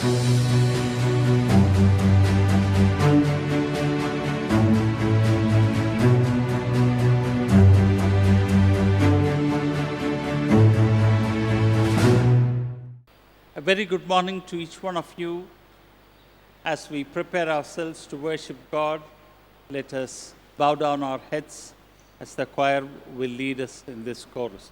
A very good morning to each one of you. As we prepare ourselves to worship God, let us bow down our heads as the choir will lead us in this chorus.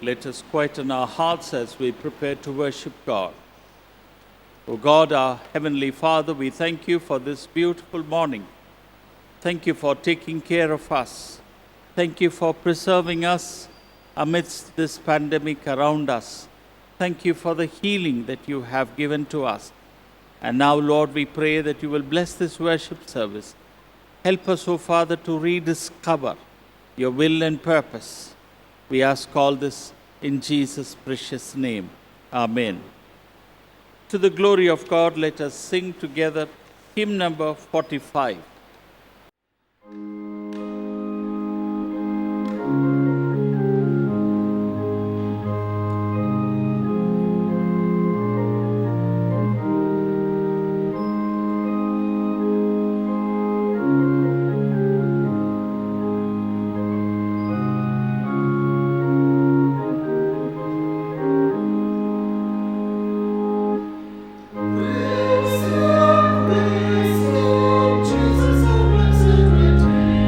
Let us quieten our hearts as we prepare to worship God. O God, our Heavenly Father, we thank you for this beautiful morning. Thank you for taking care of us. Thank you for preserving us amidst this pandemic around us. Thank you for the healing that you have given to us. And now, Lord, we pray that you will bless this worship service. Help us, O Father, to rediscover your will and purpose. We ask all this in Jesus' precious name. Amen. To the glory of God, let us sing together hymn number 45. Praise Him, Jesus, our blessed Redeemer.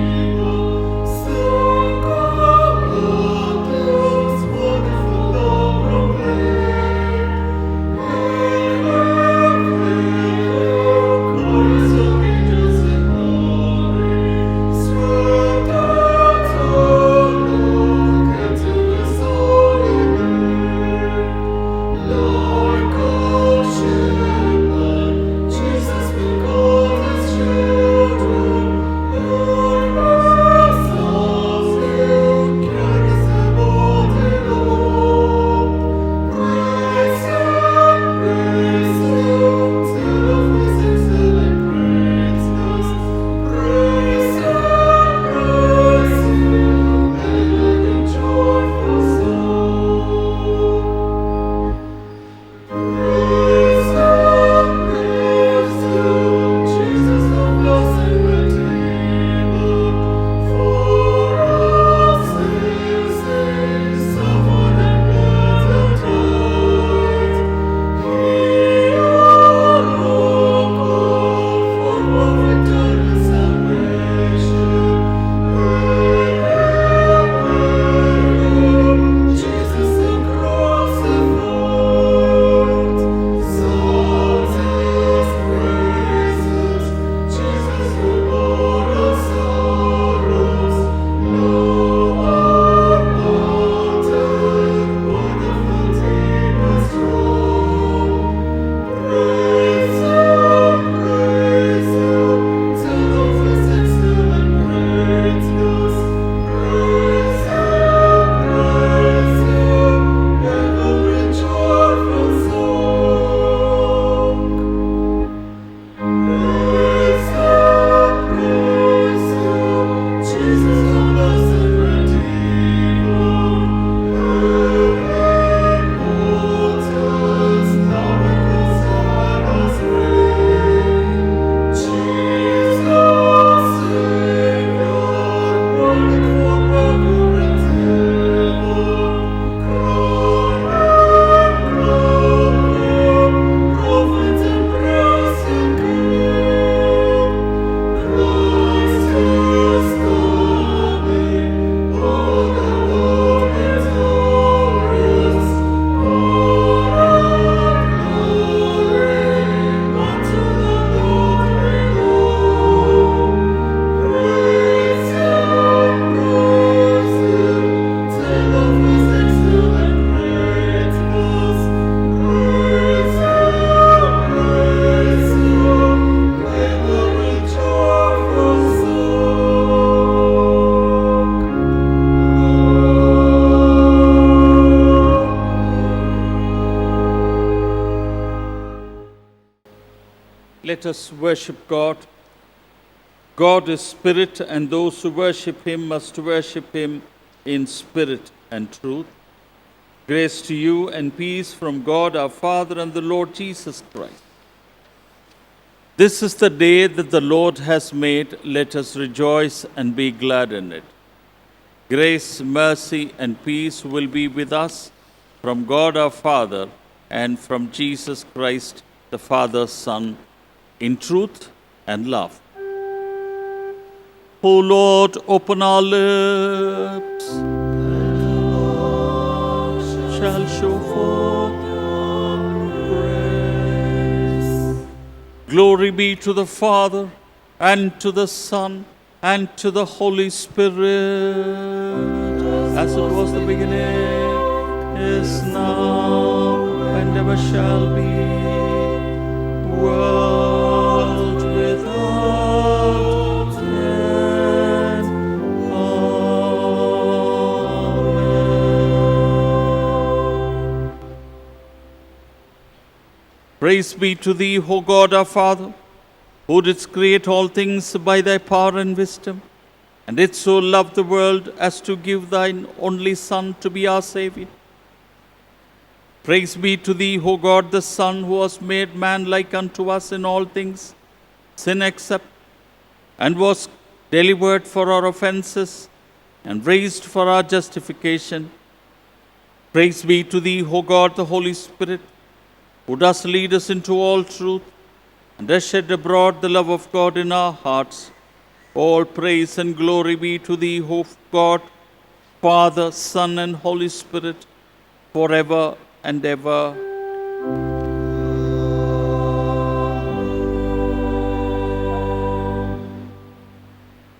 Let us worship God. God is spirit, and those who worship him must worship him in spirit and truth. Grace to you and peace from God our Father and the Lord Jesus Christ. This is the day that the Lord has made. Let us rejoice and be glad in it. Grace, mercy, and peace will be with us from God our Father and from Jesus Christ, the Father's Son, in truth and love. O Lord, open our lips, and the Lord shall show forth your praise. Glory be to the Father, and to the Son, and to the Holy Spirit, as it was the beginning, is now, and ever shall be, world without end. Amen. Praise be to thee, O God our Father, who didst create all things by thy power and wisdom, and didst so love the world as to give thine only Son to be our Saviour. Praise be to thee, O God, the Son, who was made man like unto us in all things, sin except, and was delivered for our offences, and raised for our justification. Praise be to thee, O God, the Holy Spirit, who does lead us into all truth, and does shed abroad the love of God in our hearts. All praise and glory be to thee, O God, Father, Son, and Holy Spirit, forever and ever.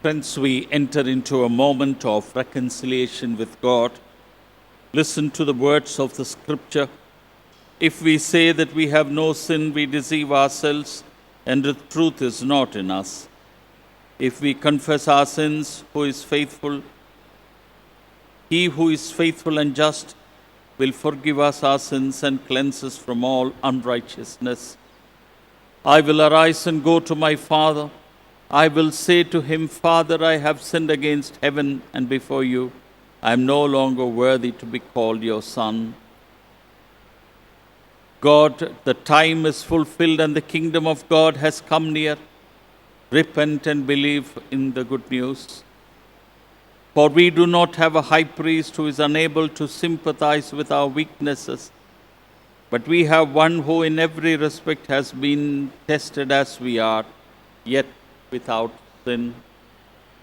Friends, we enter into a moment of reconciliation with God. Listen to the words of the Scripture. If we say that we have no sin, we deceive ourselves, and the truth is not in us. If we confess our sins, he who is faithful and just will forgive us our sins and cleanse us from all unrighteousness. I will arise and go to my Father. I will say to him, Father, I have sinned against heaven and before you. I am no longer worthy to be called your son. God, the time is fulfilled and the kingdom of God has come near. Repent and believe in the good news. For we do not have a high priest who is unable to sympathize with our weaknesses, but we have one who in every respect has been tested as we are, yet without sin.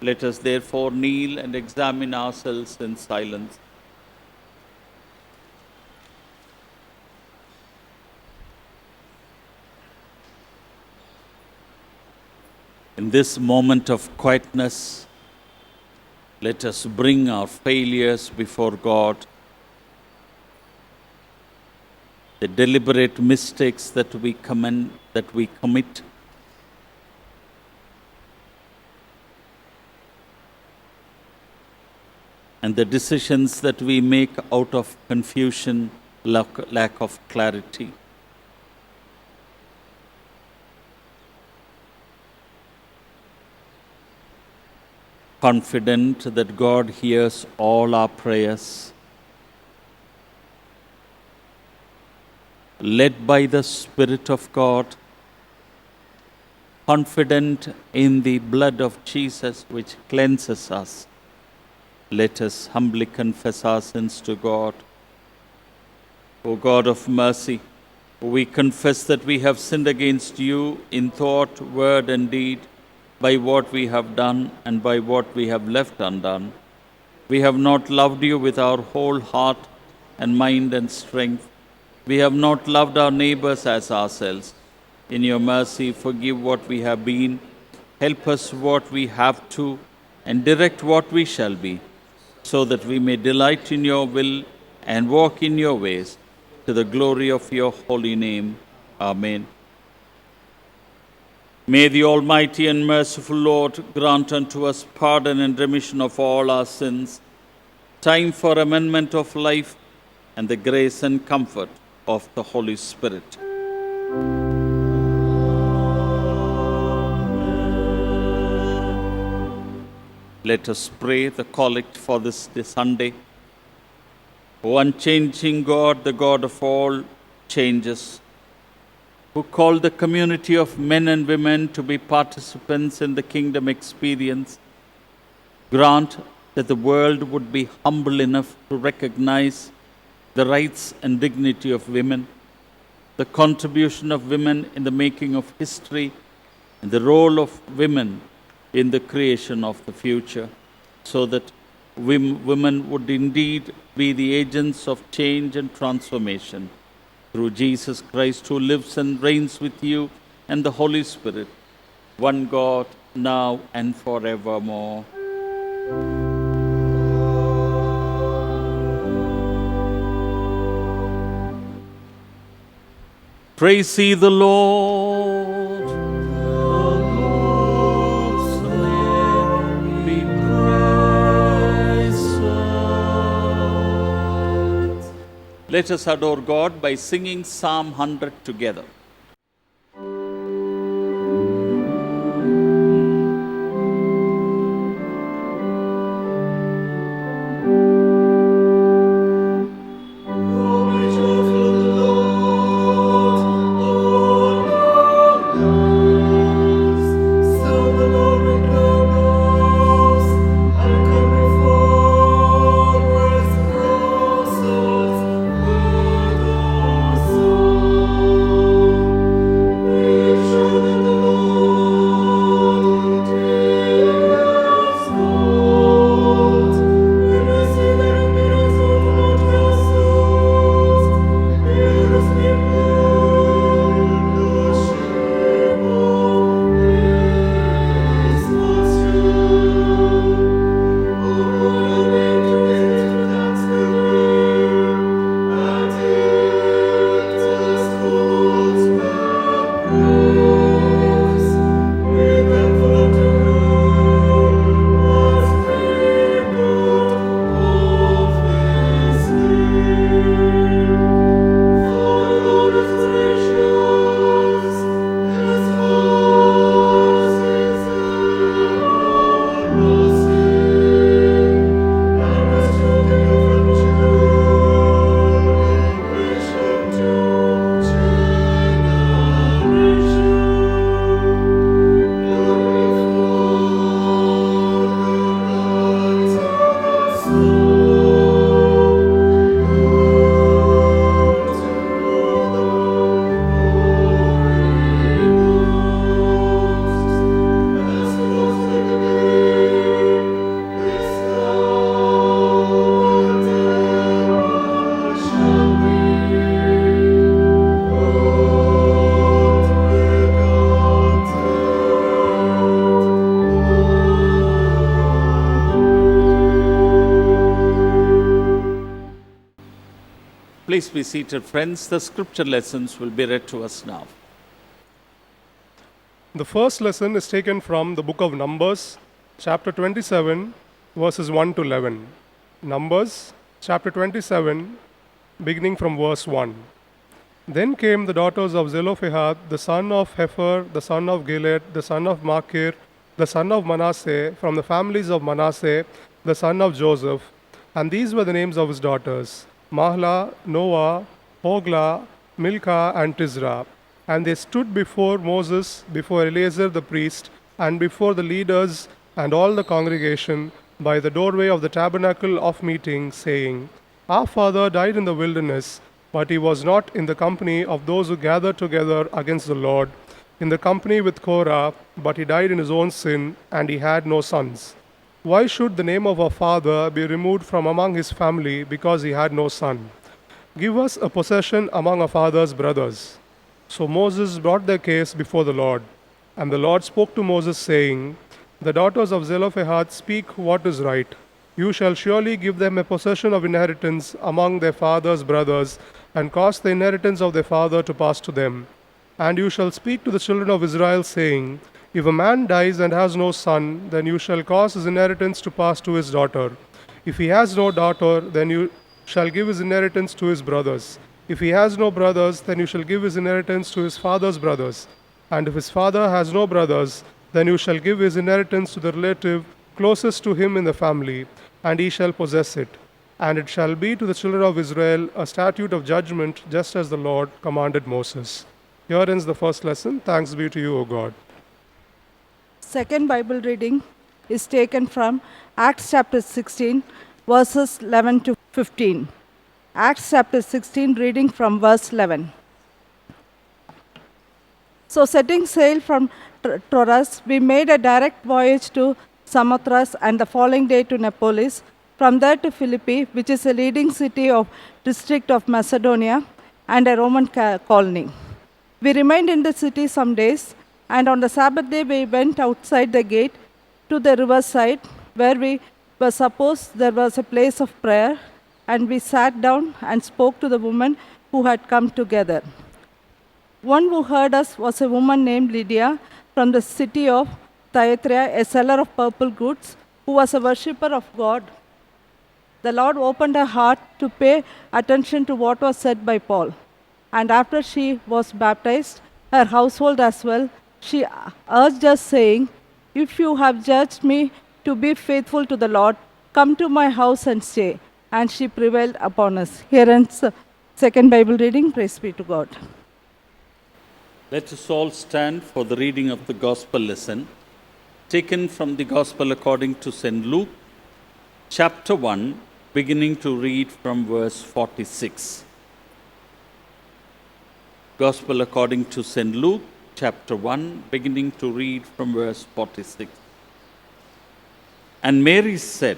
Let us therefore kneel and examine ourselves in silence. In this moment of quietness, let us bring our failures before God, the deliberate mistakes that we commit, and the decisions that we make out of confusion, lack of clarity. Confident that God hears all our prayers, led by the Spirit of God, confident in the blood of Jesus which cleanses us, let us humbly confess our sins to God. O God of mercy, we confess that we have sinned against you in thought, word, and deed, by what we have done and by what we have left undone. We have not loved you with our whole heart and mind and strength. We have not loved our neighbors as ourselves. In your mercy, forgive what we have been, help us what we have to, and direct what we shall be, so that we may delight in your will and walk in your ways, to the glory of your holy name. Amen. May the Almighty and merciful Lord grant unto us pardon and remission of all our sins, time for amendment of life, and the grace and comfort of the Holy Spirit. Let us pray the collect for this Sunday. O unchanging God, the God of all changes, who called the community of men and women to be participants in the kingdom experience, grant that the world would be humble enough to recognize the rights and dignity of women, the contribution of women in the making of history, and the role of women in the creation of the future, so that women would indeed be the agents of change and transformation. Through Jesus Christ, who lives and reigns with you and the Holy Spirit, one God, now and forevermore. Praise ye the Lord. The Lord's name be praised. Let us adore God by singing Psalm 100 together. Please be seated, friends. The scripture lessons will be read to us now. The first lesson is taken from the book of Numbers, chapter 27, verses 1 to 11. Numbers, chapter 27, beginning from verse 1. Then came the daughters of Zelophehad, the son of Hepher, the son of Gilead, the son of Machir, the son of Manasseh, from the families of Manasseh, the son of Joseph. And these were the names of his daughters: Mahlah, Noah, Hoglah, Milcah, and Tisra. And they stood before Moses, before Eleazar the priest, and before the leaders and all the congregation by the doorway of the tabernacle of meeting, saying, Our father died in the wilderness, but he was not in the company of those who gathered together against the Lord, in the company with Korah, but he died in his own sin, and he had no sons. Why should the name of our father be removed from among his family because he had no son? Give us a possession among our father's brothers. So Moses brought their case before the Lord. And the Lord spoke to Moses, saying, The daughters of Zelophehad speak what is right. You shall surely give them a possession of inheritance among their father's brothers, and cause the inheritance of their father to pass to them. And you shall speak to the children of Israel, saying, If a man dies and has no son, then you shall cause his inheritance to pass to his daughter. If he has no daughter, then you shall give his inheritance to his brothers. If he has no brothers, then you shall give his inheritance to his father's brothers. And if his father has no brothers, then you shall give his inheritance to the relative closest to him in the family, and he shall possess it. And it shall be to the children of Israel a statute of judgment, just as the Lord commanded Moses. Here ends the first lesson. Thanks be to you, O God. Second Bible reading is taken from Acts chapter 16, verses 11 to 15. Acts chapter 16, reading from verse 11. So, setting sail from Troas, we made a direct voyage to Samothrace and the following day to Neapolis. From there to Philippi, which is a leading city of district of Macedonia and a Roman colony. We remained in the city some days, and on the Sabbath day we went outside the gate to the riverside, where we were supposed there was a place of prayer, and we sat down and spoke to the women who had come together. One who heard us was a woman named Lydia from the city of Thyatira, a seller of purple goods, who was a worshipper of God. The Lord opened her heart to pay attention to what was said by Paul. And after she was baptized, her household as well, she urged us, saying, "If you have judged me to be faithful to the Lord, come to my house and stay." And she prevailed upon us. Here ends the second Bible reading. Praise be to God. Let us all stand for the reading of the Gospel lesson, taken from the Gospel according to St. Luke, chapter 1, beginning to read from verse 46. Gospel according to St. Luke, chapter 1, beginning to read from verse 46. And Mary said,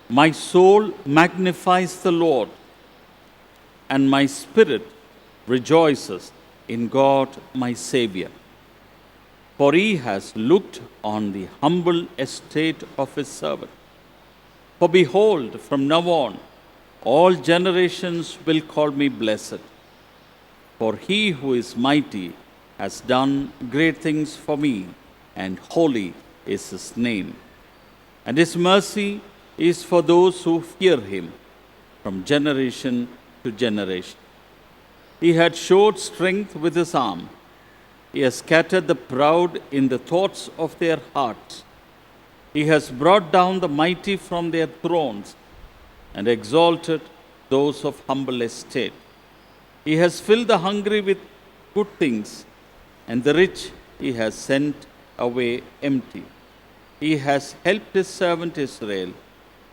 "My soul magnifies the Lord, and my spirit rejoices in God my Saviour. For he has looked on the humble estate of his servant. For behold, from now on, all generations will call me blessed. For he who is mighty has done great things for me, and holy is his name. And his mercy is for those who fear him from generation to generation. He had showed strength with his arm. He has scattered the proud in the thoughts of their hearts. He has brought down the mighty from their thrones and exalted those of humble estate. He has filled the hungry with good things, and the rich he has sent away empty. He has helped his servant Israel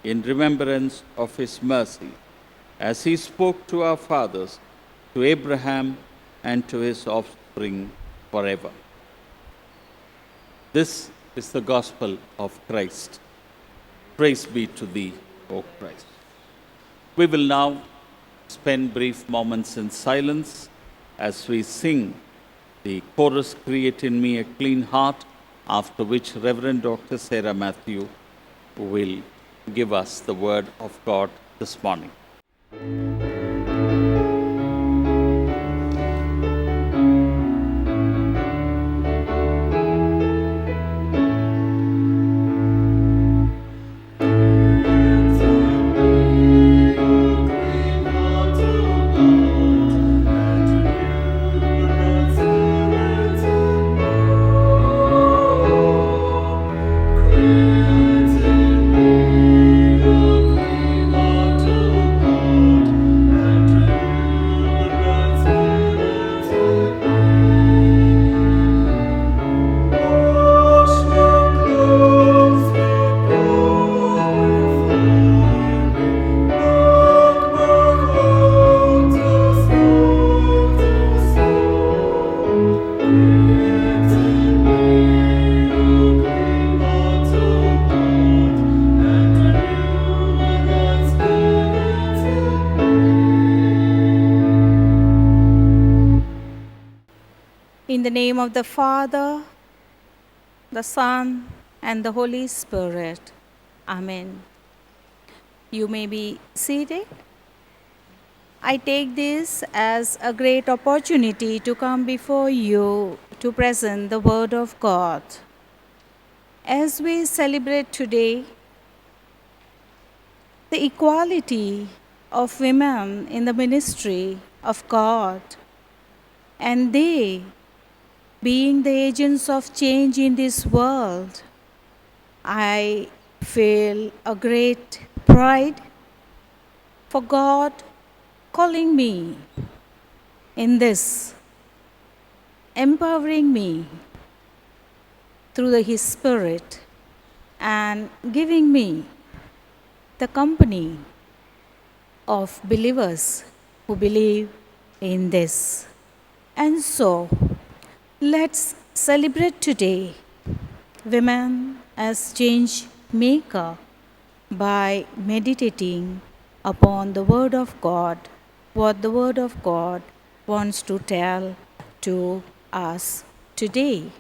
in remembrance of his mercy, as he spoke to our fathers, to Abraham and to his offspring forever." This is the gospel of Christ. Praise be to thee, O Christ. We will now spend brief moments in silence as we sing the chorus, "Create in me a clean heart," after which Reverend Dr. Sarah Matthew will give us the word of God this morning. In the name of the Father, the Son, and the Holy Spirit. Amen. You may be seated. I take this as a great opportunity to come before you to present the Word of God. As we celebrate today the equality of women in the ministry of God, and they being the agents of change in this world, I feel a great pride for God calling me in this, empowering me through His Spirit and giving me the company of believers who believe in this. And so, let's celebrate today women as change maker by meditating upon the Word of God, what the Word of God wants to tell to us today.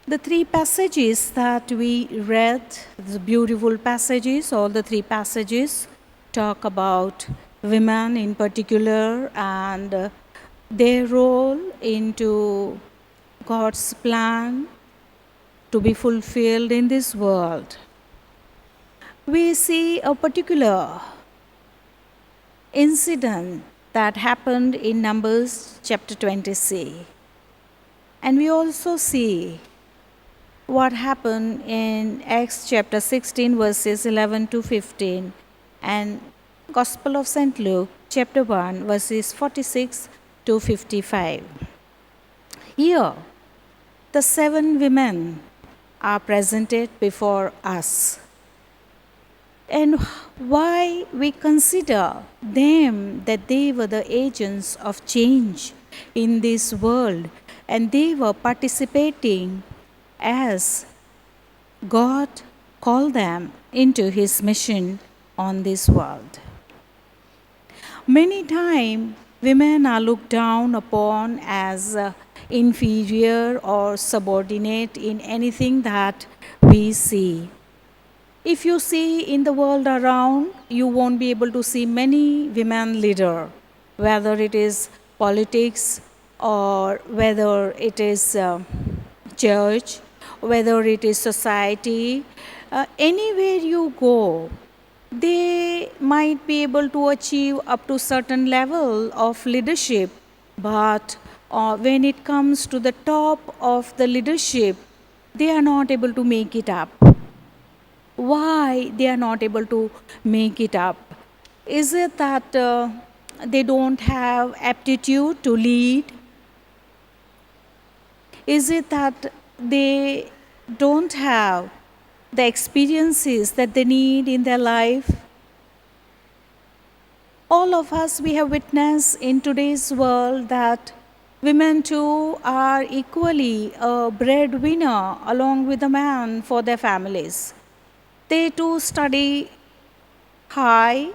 The three passages that we read, the beautiful passages, all the three passages talk about women in particular and their role into God's plan to be fulfilled in this world. We see a particular incident that happened in Numbers chapter 26. And we also see what happened in Acts chapter 16 verses 11 to 15 and Gospel of St. Luke chapter 1 verses 46 to 55. Here, the 7 women are presented before us. And why we consider them that they were the agents of change in this world and they were participating as God called them into His mission on this world. Many times, women are looked down upon as inferior or subordinate in anything that we see. If you see in the world around, you won't be able to see many women leaders, whether it is politics or whether it is church, whether it is society, anywhere you go, they might be able to achieve up to certain level of leadership, but when it comes to the top of the leadership, they are not able to make it up. Why they are not able to make it up? Is it that they don't have aptitude to lead? Is it that they don't have the experiences that they need in their life? All of us, we have witnessed in today's world that women too are equally a breadwinner along with the man for their families. They too study high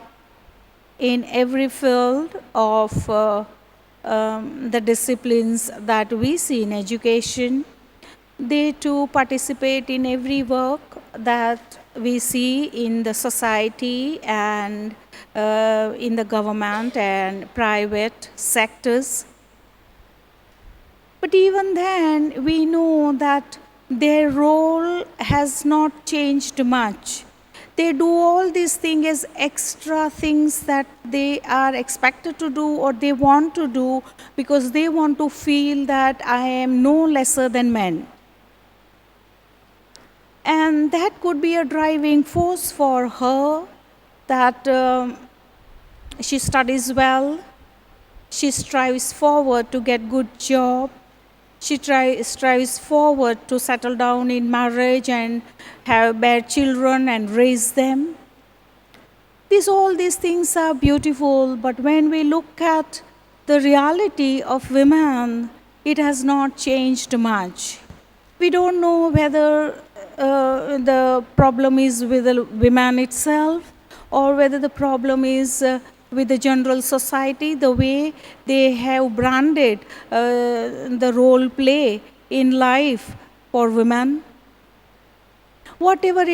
in every field of the disciplines that we see in education. They too participate in every work that we see in the society and in the government and private sectors. But even then, we know that their role has not changed much. They do all these things as extra things that they are expected to do or they want to do because they want to feel that I am no lesser than men. And that could be a driving force for her, that she studies well, she strives forward to get good job, she strives forward to settle down in marriage and bear children and raise them. All these things are beautiful, but when we look at the reality of women, it has not changed much. We don't know whether the problem is with the women itself or whether the problem is with the general society, the way they have branded the role play in life for women. Whatever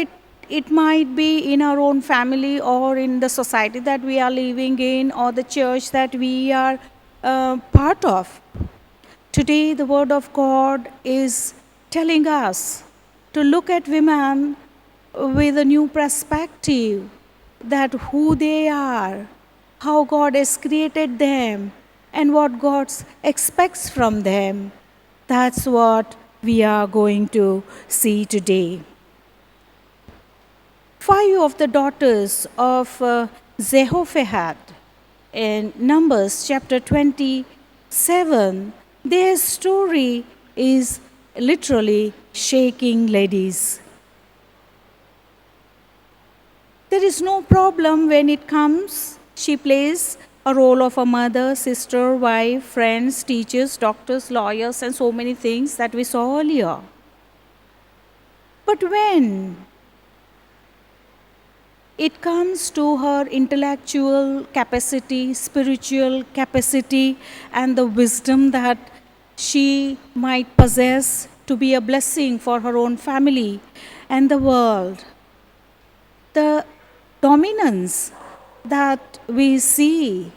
it might be in our own family or in the society that we are living in or the church that we are part of. Today, the Word of God is telling us to look at women with a new perspective, that who they are, how God has created them, and what God expects from them. That's what we are going to see today. 5 of the daughters of Zehophehad in Numbers chapter 27, their story is literally shaking ladies. There is no problem when it comes. She plays a role of a mother, sister, wife, friends, teachers, doctors, lawyers, and so many things that we saw earlier. But when it comes to her intellectual capacity, spiritual capacity, and the wisdom that she might possess to be a blessing for her own family and the world, the dominance that we see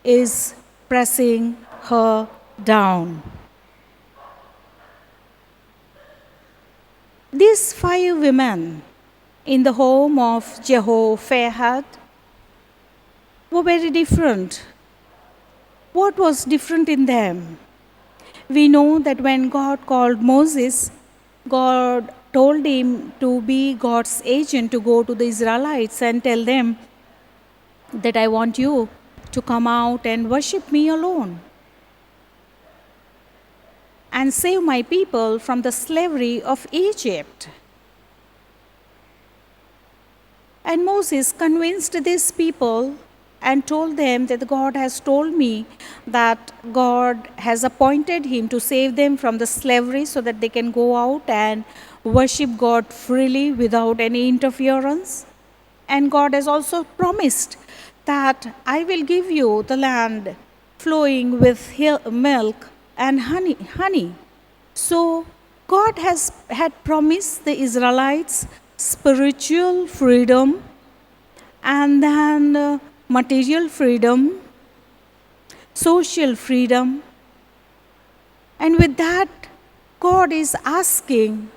is pressing her down. These 5 women in the home of Jehoshaphat were very different. What was different in them? We know that when God called Moses, God told him to be God's agent to go to the Israelites and tell them that I want you to come out and worship me alone and save my people from the slavery of Egypt. And Moses convinced these people and told them that God has told me that God has appointed him to save them from the slavery so that they can go out and worship God freely without any interference. And God has also promised that I will give you the land flowing with milk and honey. So God had promised the Israelites spiritual freedom and then material freedom, social freedom. And with that, God is asking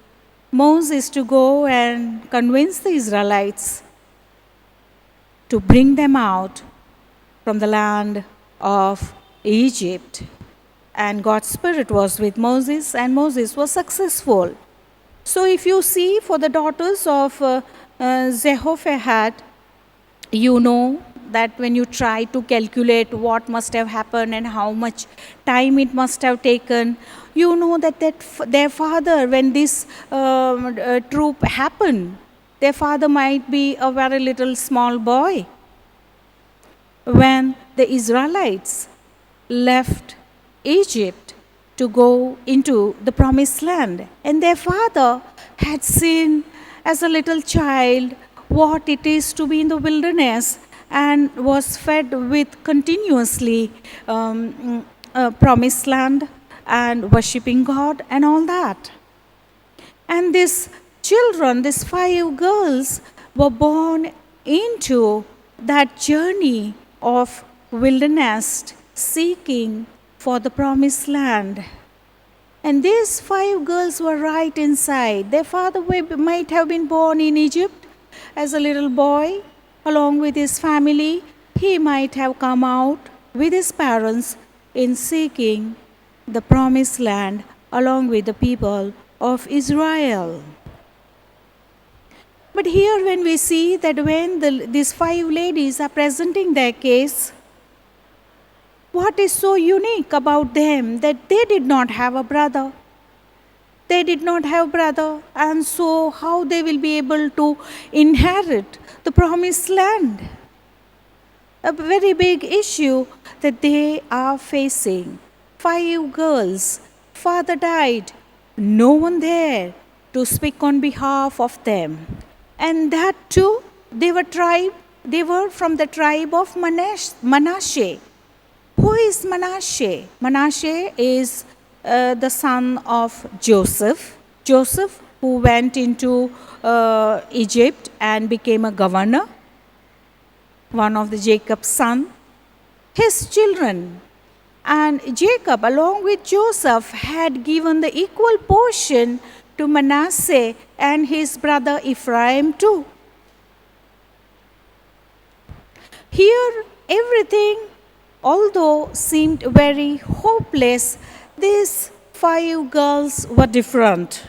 Moses to go and convince the Israelites to bring them out from the land of Egypt. And God's Spirit was with Moses, and Moses was successful. So if you see for the daughters of Zehophehad, you know that when you try to calculate what must have happened and how much time it must have taken, you know that their father, when this troop happened, their father might be a very little small boy. When the Israelites left Egypt to go into the promised land, and their father had seen as a little child what it is to be in the wilderness and was fed with continuously promised land and worshipping God and all that. And these children, these 5 girls, were born into that journey of wilderness seeking for the promised land. And these 5 girls were right inside. Their father might have been born in Egypt as a little boy along with his family. He might have come out with his parents in seeking the promised land along with the people of Israel. But here when we see that when these 5 ladies are presenting their case, what is so unique about them that they did not have a brother? They did not have brother, and so how they will be able to inherit the promised land? A very big issue that they are facing. 5 girls, father died, no one there to speak on behalf of them. And that too, they were from the tribe of Manasseh. Who is Manasseh? Manasseh is the son of Joseph. Joseph, who went into Egypt and became a governor, one of the Jacob's son. His children and Jacob, along with Joseph, had given the equal portion to Manasseh and his brother Ephraim too. Here, everything, although seemed very hopeless, these 5 girls were different?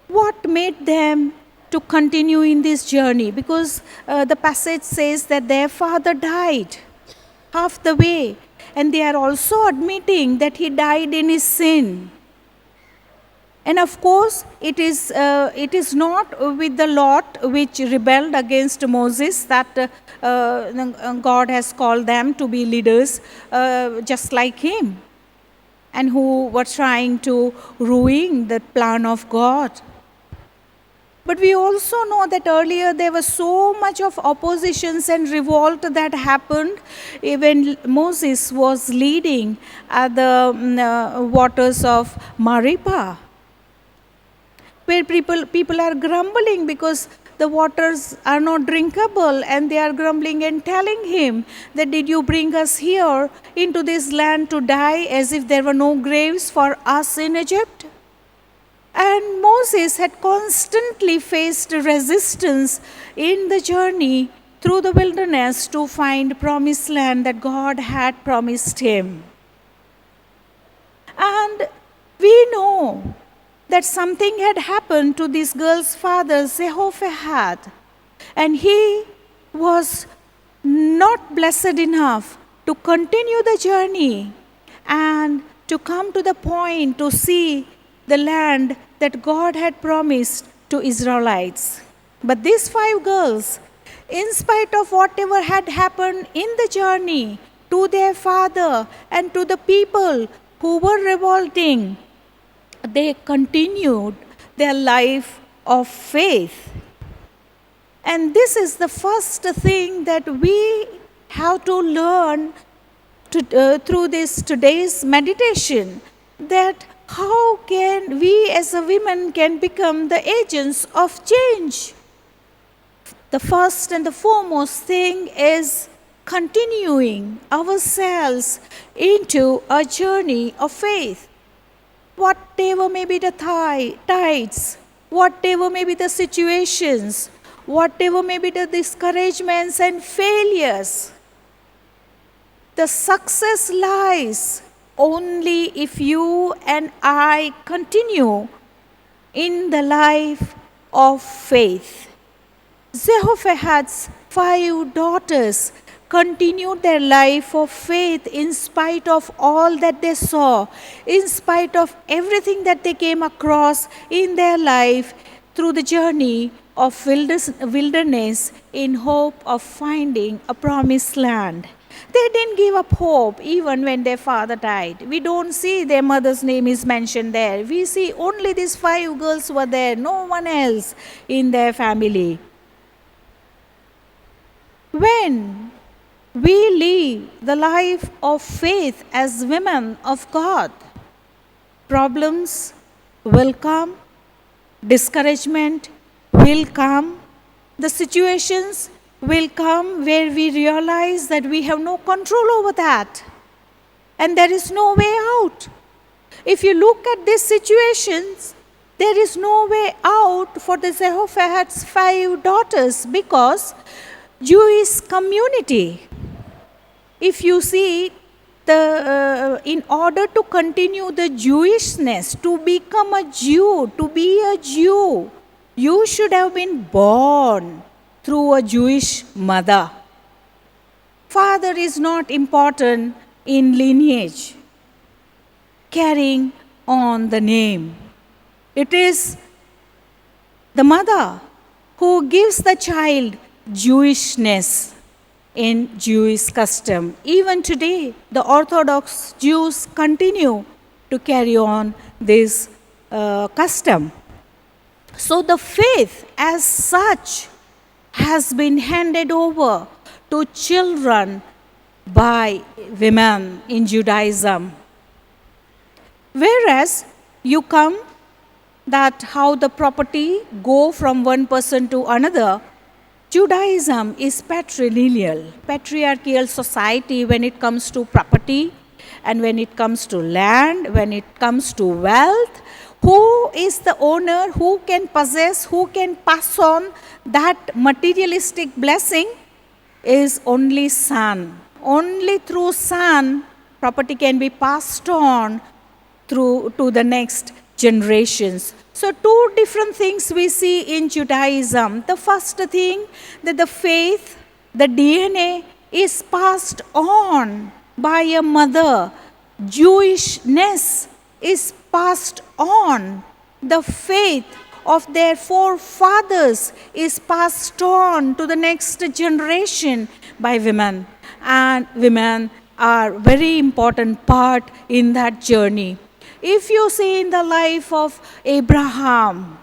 What made them to continue in this journey? Because the passage says that their father died half the way, and they are also admitting that he died in his sin. And of course, it is not with the Lot which rebelled against Moses that God has called them to be leaders just like him, and who were trying to ruin the plan of God. But we also know that earlier there was so much of oppositions and revolt that happened when Moses was leading at the waters of Meribah, where people are grumbling because the waters are not drinkable, and they are grumbling and telling him that, did you bring us here into this land to die, as if there were no graves for us in Egypt? And Moses had constantly faced resistance in the journey through the wilderness to find promised land that God had promised him. And we know that something had happened to this girl's father, Zelophehad, and he was not blessed enough to continue the journey and to come to the point to see the land that God had promised to Israelites. But these 5 girls, in spite of whatever had happened in the journey to their father and to the people who were revolting, they continued their life of faith. And this is the first thing that we have to learn through this today's meditation, that how can we as a women can become the agents of change. The first and the foremost thing is continuing ourselves into a journey of faith. Whatever may be the tides, whatever may be the situations, whatever may be the discouragements and failures, the success lies only if you and I continue in the life of faith. Zelophehad's 5 daughters continued their life of faith in spite of all that they saw, in spite of everything that they came across in their life through the journey of wilderness in hope of finding a promised land. They didn't give up hope even when their father died. We don't see their mother's name is mentioned there. We see only these 5 girls were there, no one else in their family. When we live the life of faith as women of God, problems will come, discouragement will come, the situations will come where we realize that we have no control over that and there is no way out. If you look at these situations, there is no way out for the Zelophehad's 5 daughters because Jewish community, if you see, in order to continue the Jewishness, to become a Jew, to be a Jew, you should have been born through a Jewish mother. Father is not important in lineage, carrying on the name. It is the mother who gives the child Jewishness in Jewish custom. Even today, the Orthodox Jews continue to carry on this custom. So the faith as such has been handed over to children by women in Judaism. Whereas you come that how the property go from one person to another, Judaism is patriarchal society when it comes to property and when it comes to land, when it comes to wealth. Who is the owner? Who can possess? Who can pass on that materialistic blessing? Is only son. Only through son property can be passed on through to the next generations. So two different things we see in Judaism. The first thing, that the faith, the DNA is passed on by a mother. Jewishness is passed on. The faith of their forefathers is passed on to the next generation by women. And women are very important part in that journey. If you see in the life of Abraham,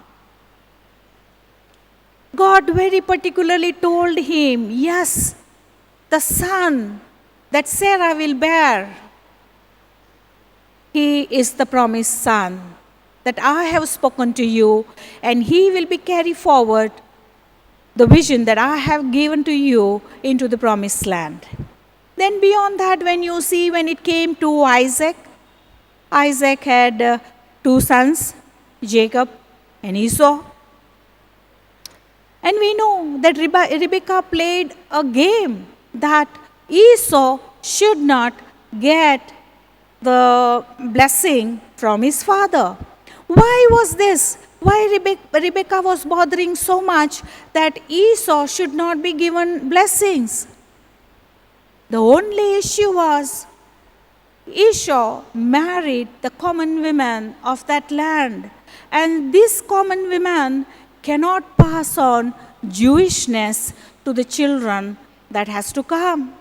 God very particularly told him, yes, the son that Sarah will bear, he is the promised son that I have spoken to you, and he will be carried forward the vision that I have given to you into the promised land. Then beyond that, when you see when it came to Isaac, Isaac had two sons, Jacob and Esau. And we know that Rebekah played a game that Esau should not get the blessing from his father. Why was this? Why Rebekah was bothering so much that Esau should not be given blessings? The only issue was Esau married the common women of that land, and these common women cannot pass on Jewishness to the children that has to come.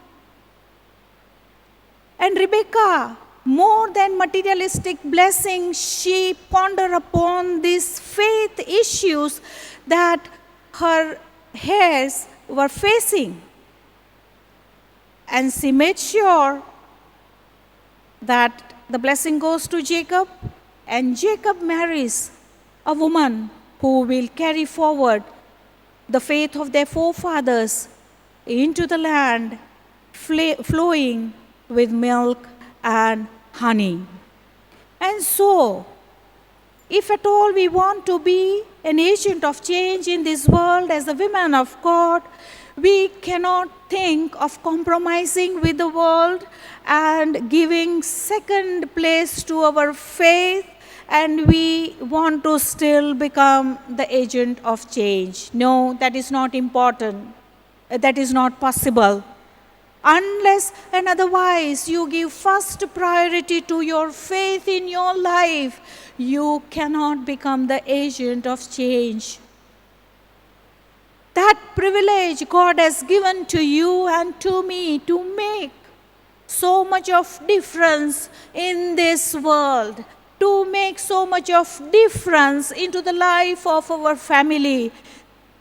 And Rebekah, more than materialistic blessing, she pondered upon these faith issues that her heirs were facing. And she made sure that the blessing goes to Jacob, and Jacob marries a woman who will carry forward the faith of their forefathers into the land flowing with milk and honey. And so, if at all we want to be an agent of change in this world as a women of God, we cannot think of compromising with the world and giving second place to our faith, and we want to still become the agent of change. No, that is not important. That is not possible. Unless and otherwise you give first priority to your faith in your life, you cannot become the agent of change. That privilege God has given to you and to me to make so much of difference in this world, to make so much of difference into the life of our family,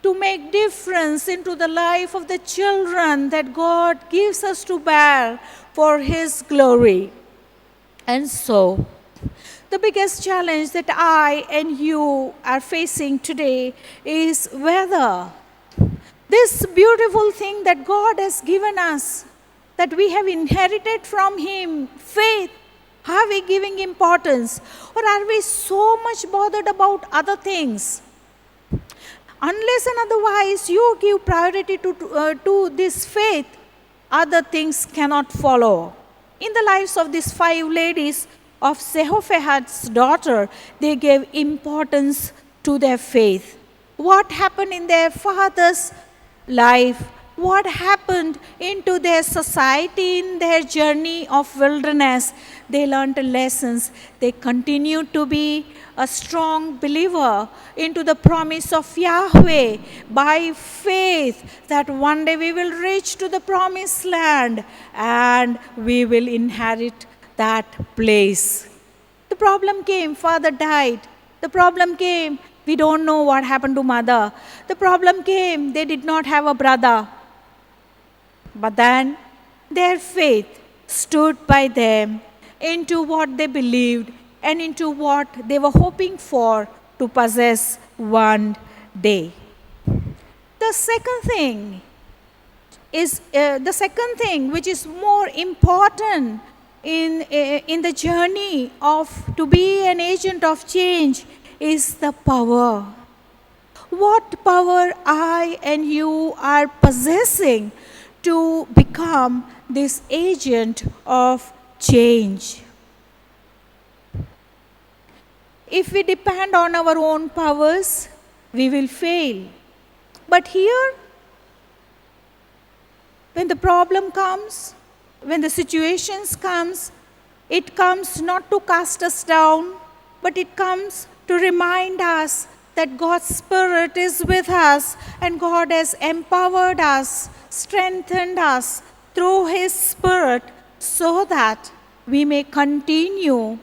to make difference into the life of the children that God gives us to bear for His glory. And so, the biggest challenge that I and you are facing today is whether this beautiful thing that God has given us, that we have inherited from Him, faith, are we giving importance, or are we so much bothered about other things? Unless and otherwise you give priority to this faith, other things cannot follow. In the lives of these 5 ladies of Zelophehad's daughter, they gave importance to their faith. What happened in their father's life? What happened into their society in their journey of wilderness? They learned lessons. They continued to be a strong believer into the promise of Yahweh by faith that one day we will reach to the promised land and we will inherit that place. The problem came, father died. The problem came, we don't know what happened to mother. The problem came, they did not have a brother. But then their faith stood by them into what they believed and into what they were hoping for to possess one day. The second thing which is more important in the journey of to be an agent of change is the power. What power I and you are possessing to become this agent of change? if we depend on our own powers, we will fail. But here, when the problem comes, when the situations comes, it comes not to cast us down, but it comes to remind us that God's Spirit is with us and God has empowered us, strengthened us through His Spirit so that we may continue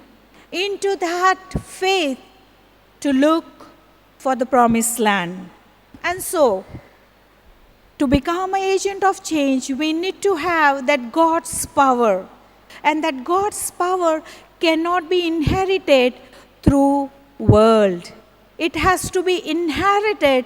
into that faith to look for the promised land. And so, to become an agent of change, we need to have that God's power. And that God's power cannot be inherited through world. It has to be inherited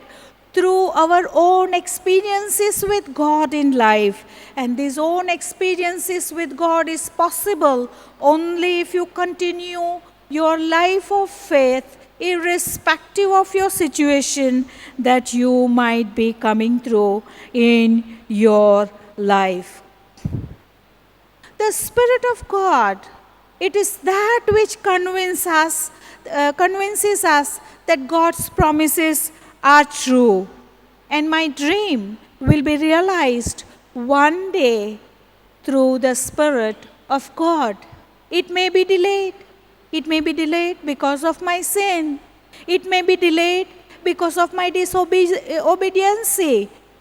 through our own experiences with God in life. And these own experiences with God is possible only if you continue your life of faith, irrespective of your situation that you might be coming through in your life. The Spirit of God, it is that which convinces us that God's promises are true. And my dream will be realized one day through the Spirit of God. It may be delayed. It may be delayed because of my sin. It may be delayed because of my disobedience.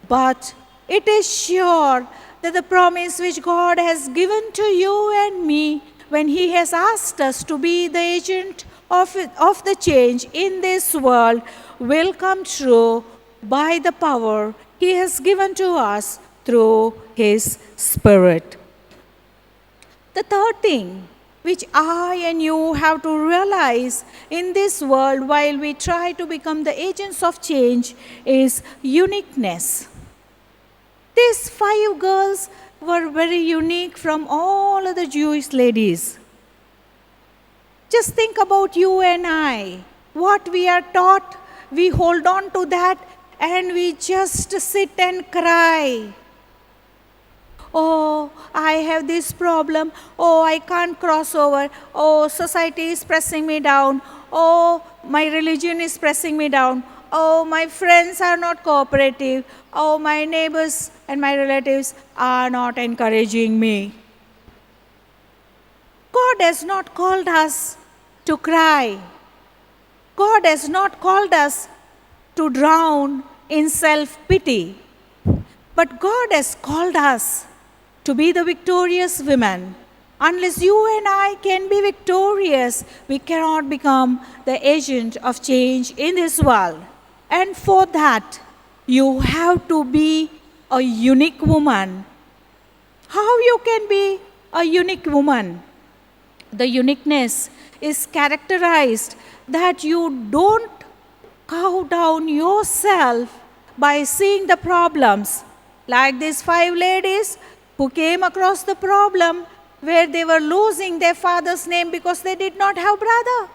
But it is sure that the promise which God has given to you and me when He has asked us to be the agent of the change in this world will come true by the power He has given to us through His Spirit. The third thing which I and you have to realize in this world while we try to become the agents of change is uniqueness. These 5 girls were very unique from all other Jewish ladies. Just think about you and I. What we are taught, we hold on to that and we just sit and cry. Oh, I have this problem. Oh, I can't cross over. Oh, society is pressing me down. Oh, my religion is pressing me down. Oh, my friends are not cooperative. Oh, my neighbors and my relatives are not encouraging me. God has not called us to cry. God has not called us to drown in self-pity. But God has called us to be the victorious women. Unless you and I can be victorious, we cannot become the agent of change in this world. And for that, you have to be a unique woman. How you can be a unique woman? The uniqueness is characterized that you don't cow down yourself by seeing the problems. Like these 5 ladies who came across the problem where they were losing their father's name because they did not have brother.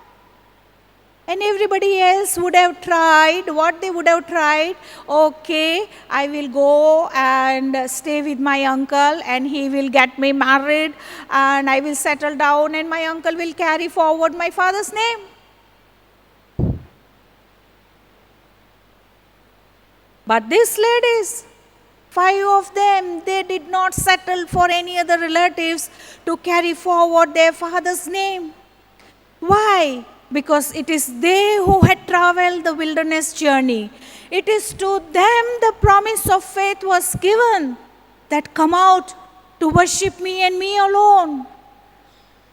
And everybody else would have tried what they would have tried. Okay, I will go and stay with my uncle and he will get me married and I will settle down and my uncle will carry forward my father's name. But these ladies, 5 of them, they did not settle for any other relatives to carry forward their father's name. Why? Because it is they who had traveled the wilderness journey. It is to them the promise of faith was given that come out to worship me and me alone.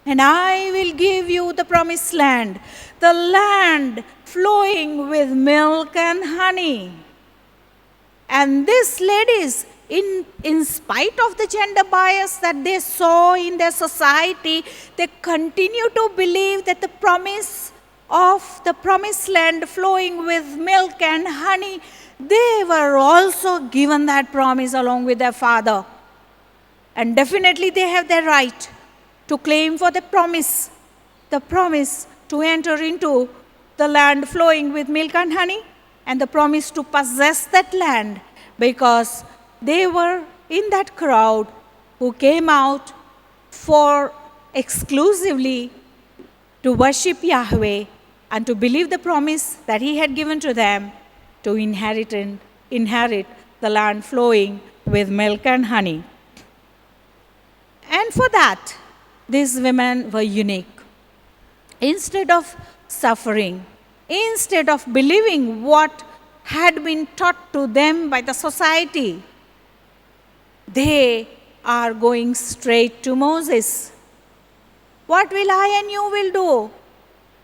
And I will give you the promised land, the land flowing with milk and honey. And these ladies, in spite of the gender bias that they saw in their society, they continue to believe that the promise of the promised land flowing with milk and honey, they were also given that promise along with their father. And definitely they have the right to claim for the promise to enter into the land flowing with milk and honey, and the promise to possess that land, because they were in that crowd who came out for exclusively to worship Yahweh and to believe the promise that he had given to them to inherit the land flowing with milk and honey. And for that, these women were unique. Instead of suffering, instead of believing what had been taught to them by the society, they are going straight to Moses. What will I and you will do?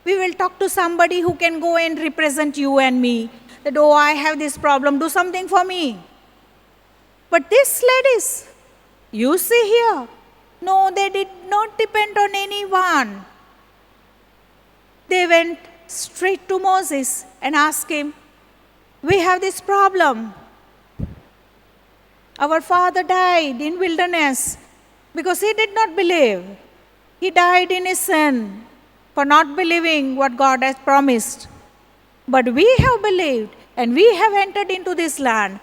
We will talk to somebody who can go and represent you and me. That, oh, I have this problem, do something for me. But these ladies, you see here, no, they did not depend on anyone. They went straight to Moses and asked him, we have this problem. Our father died in wilderness because he did not believe. He died in his sin for not believing what God has promised. But we have believed and we have entered into this land.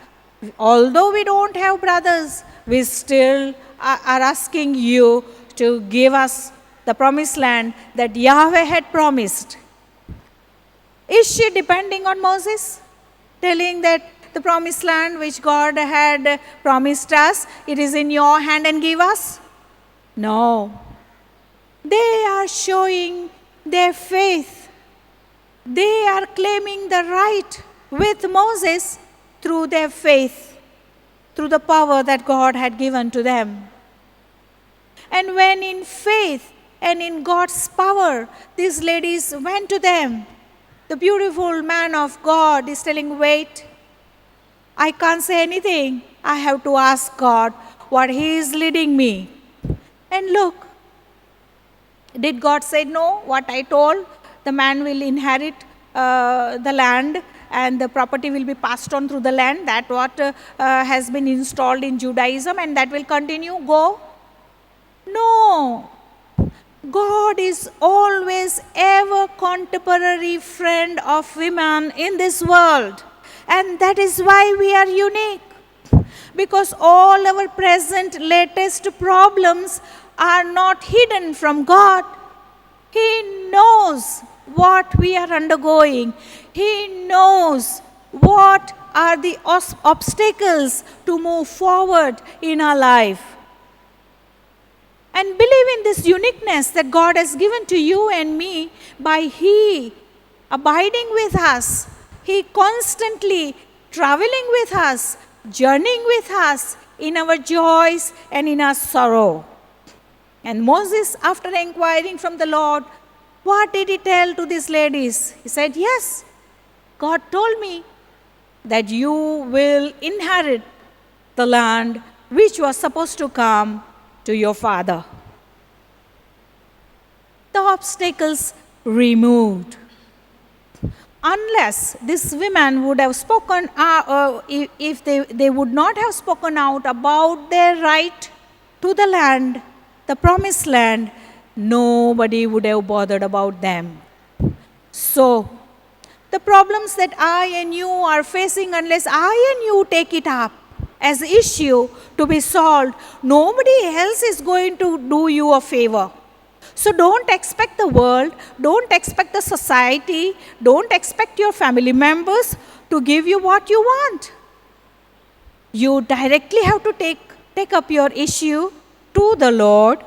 Although we don't have brothers, we still are asking you to give us the promised land that Yahweh had promised. Is she depending on Moses? Telling that the promised land which God had promised us, it is in your hand and give us? No. They are showing their faith. They are claiming the right with Moses through their faith, through the power that God had given to them. And when in faith and in God's power, these ladies went to them, the beautiful man of God is telling, wait, I can't say anything. I have to ask God what He is leading me. And look, did God say no? What I told, the man will inherit the land and the property will be passed on through the land. That what has been installed in Judaism and that will continue, go? No. God is always ever contemporary friend of women in this world. And that is why we are unique. Because all our present latest problems are not hidden from God. He knows what we are undergoing. He knows what are the obstacles to move forward in our life. And believe in this uniqueness that God has given to you and me by He abiding with us, He constantly traveling with us, journeying with us in our joys and in our sorrow. And Moses, after inquiring from the Lord, what did he tell to these ladies? He said, yes, God told me that you will inherit the land which was supposed to come to your father. The obstacles removed. Unless these women would have spoken, if they would not have spoken out about their right to the land, the promised land, nobody would have bothered about them. So, the problems that I and you are facing, unless I and you take it up as an issue to be solved, nobody else is going to do you a favor. So don't expect the world, don't expect the society, don't expect your family members to give you what you want. You directly have to take up your issue to the Lord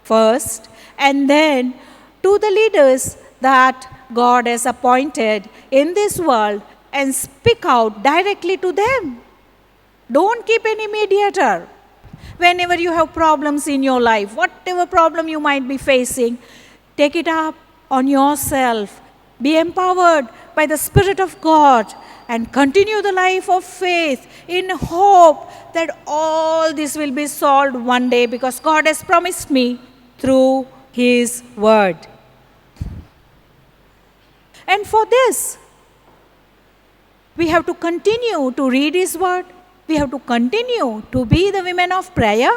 first, and then to the leaders that God has appointed in this world, and speak out directly to them. Don't keep any mediator. Whenever you have problems in your life, whatever problem you might be facing, take it up on yourself. Be empowered by the Spirit of God and continue the life of faith in hope that all this will be solved one day, because God has promised me through His word. And for this, we have to continue to read His word. We have to continue to be the women of prayer.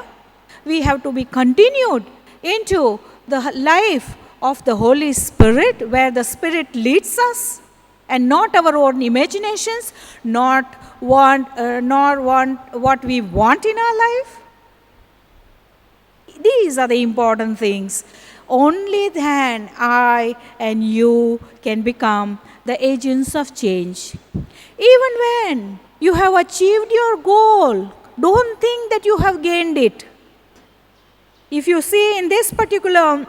We have to be continued into the life of the Holy Spirit, where the Spirit leads us, and not our own imaginations, nor want what we want in our life. These are the important things. only then I and you can become the agents of change. Even when you have achieved your goal, don't think that you have gained it. If you see in this particular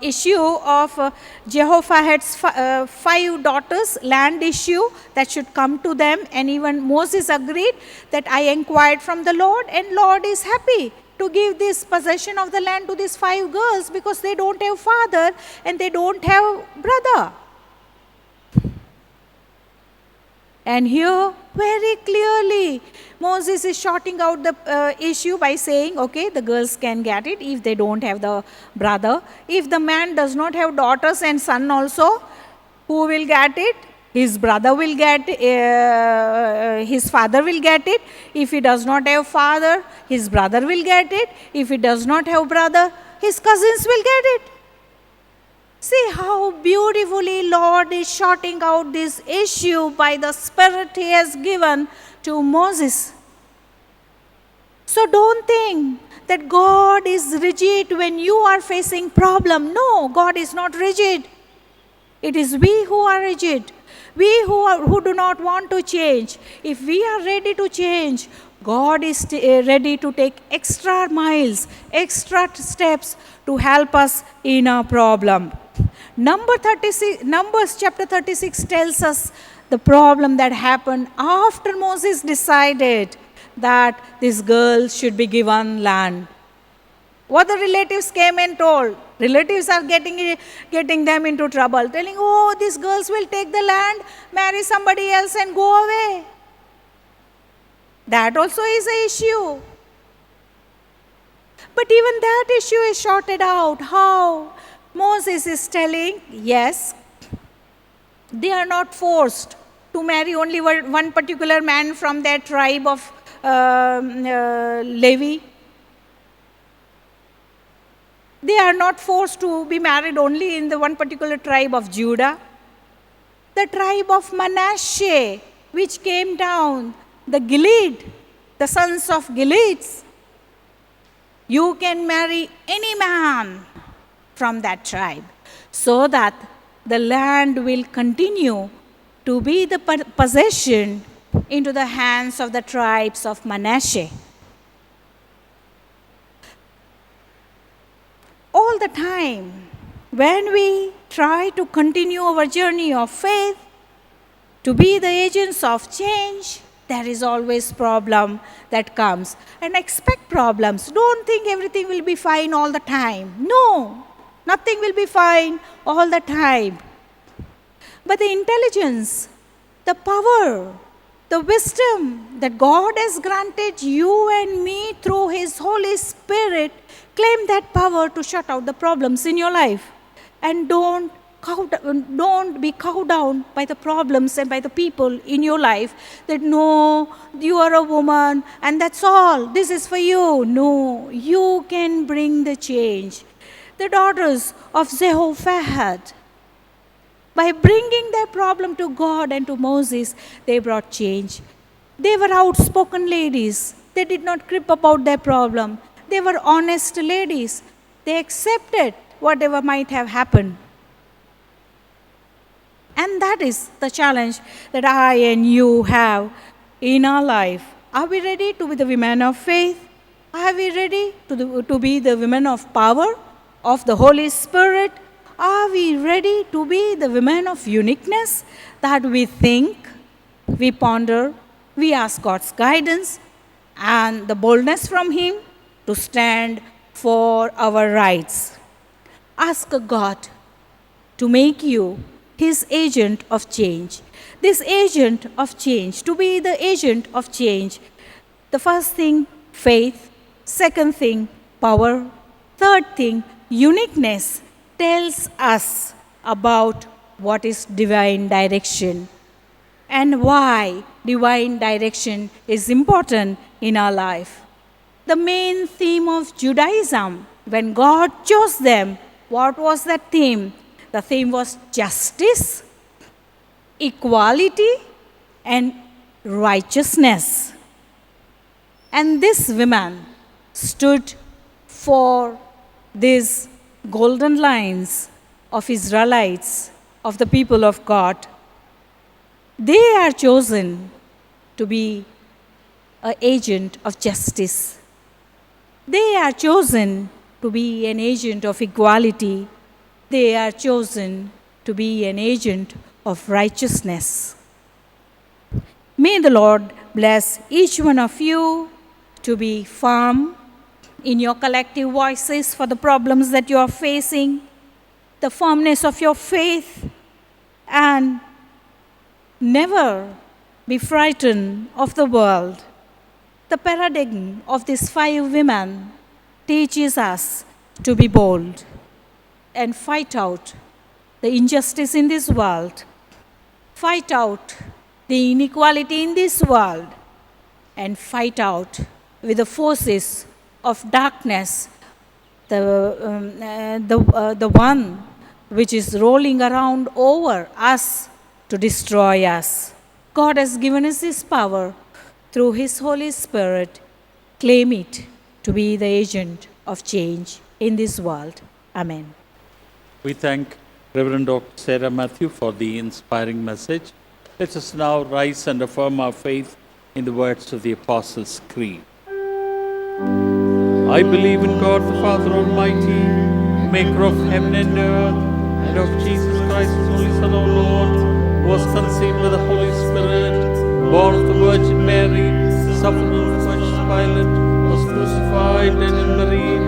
issue of Jehoshaphat's 5 daughters, land issue that should come to them, and even Moses agreed that I inquired from the Lord, and Lord is happy to give this possession of the land to these 5 girls because they don't have father and they don't have brother. And here, very clearly, Moses is shorting out the issue by saying, okay, the girls can get it if they don't have the brother. If the man does not have daughters and son also, who will get it? His brother will get his father will get it. If he does not have father, his brother will get it. If he does not have brother, his cousins will get it. See how beautifully Lord is shorting out this issue by the Spirit He has given to Moses. So don't think that God is rigid when you are facing problem. No, God is not rigid. It is we who are rigid. We who do not want to change. If we are ready to change, God is ready to take extra miles, extra steps to help us in our problem. Numbers chapter 36 tells us the problem that happened after Moses decided that this girl should be given land. What the relatives came and told. Relatives are getting them into trouble, telling, oh, these girls will take the land, marry somebody else and go away. That also is an issue. But even that issue is sorted out. How? Moses is telling, yes, they are not forced to marry only one particular man from their tribe of Levi. They are not forced to be married only in the one particular tribe of Judah. The tribe of Manasseh, which came down, the Gilead, the sons of Gilead, you can marry any man from that tribe, so that the land will continue to be the possession into the hands of the tribes of Manasseh. All the time, when we try to continue our journey of faith, to be the agents of change, there is always problem that comes. And expect problems. Don't think everything will be fine all the time. No, nothing will be fine all the time. But the intelligence, the power, the wisdom that God has granted you and me through His Holy Spirit, claim that power to shut out the problems in your life. And don't be cowed down by the problems and by the people in your life that, no, you are a woman and that's all. This is for you. No, you can bring the change. The daughters of Zehoshaphat, by bringing their problem to God and to Moses, they brought change. They were outspoken ladies. They did not crib about their problem. They were honest ladies. They accepted whatever might have happened. And that is the challenge that I and you have in our life. Are we ready to be the women of faith? Are we ready to be the women of power, of the Holy Spirit? Are we ready to be the women of uniqueness, that we think, we ponder, we ask God's guidance and the boldness from Him to stand for our rights? Ask God to make you His agent of change. This agent of change, to be the agent of change. The first thing, faith. Second thing, power. Third thing, uniqueness, tells us about what is divine direction and why divine direction is important in our life. The main theme of Judaism, when God chose them, what was that theme? The theme was justice, equality, and righteousness. And this woman stood for these golden lines of Israelites, of the people of God. They are chosen to be an agent of justice. They are chosen to be an agent of equality. They are chosen to be an agent of righteousness. May the Lord bless each one of you to be firm in your collective voices for the problems that you are facing, the firmness of your faith, and never be frightened of the world. The paradigm of these 5 women teaches us to be bold and fight out the injustice in this world, fight out the inequality in this world, and fight out with the forces of darkness, the one which is rolling around over us to destroy us. God has given us His power through His Holy Spirit. Claim it to be the agent of change in this world. Amen. We thank Reverend Dr. Sarah Matthew for the inspiring message. Let us now rise and affirm our faith in the words of the Apostles' Creed. I believe in God the Father Almighty, maker of heaven and earth, and of Jesus Christ, His only Son, our Lord, who was conceived by the Holy Spirit, born of the Virgin Mary, suffered under Pontius Pilate, was crucified, dead and buried.